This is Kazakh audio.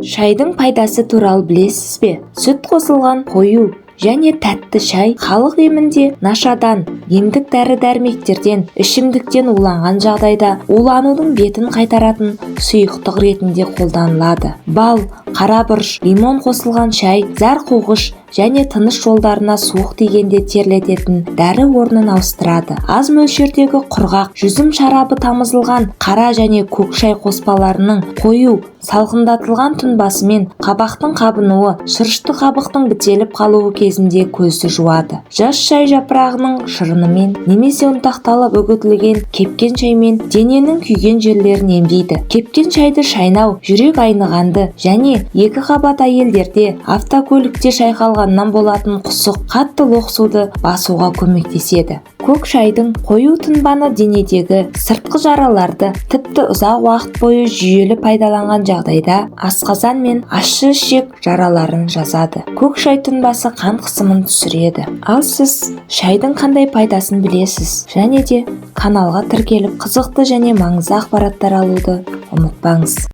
Шайдың пайдасы туралы білесіз бе? Сүт қосылған қою және тәтті шай халық емінде нашадан, емдік дәрі-дәрмектерден, ішімдіктен уланған жағдайда уланудың бетін қайтаратын сұйықтық ретінде қолданылады. Бал, қара бұрыш, лимон қосылған шай, зәр қуғыш және тыныс жолдарына суық тигенде терлететін дәрі орнын ауыстырады. Аз мөлшердегі құрғақ, жүзім шарабы тамызылған қара және көк шай қоспаларының қою, салқындатылған тұнбасымен қабақтың қабынуы, шырышты қабықтың бітеліп қалуы кезінде көзді жуады. Жас шай жапырағының шырынымен немесе ұнтақталып үгітілген кепкен шаймен дененің күйген жерлерін емдейді. Кепкен шайды шайнау жүрек айнығанды және екі қабат әйелдерде автокөлікте шайқалғаннан болатын құсық, қатты лоқсуды басуға көмектеседі. Көк шайдың қою тұнбаны денедегі сыртқы жараларды тіпті ұзақ уақыт бойы жүйелі пайдаланған жағдайда асқазан мен ащы ішек жараларын жазады. Көк шай тұнбасы қан қысымын түсіреді. Ал сіз шайдың қандай пайдасын білесіз? Және де каналға тіркеліп қызықты және маңызды ақпараттар алуды ұмытпаңыз.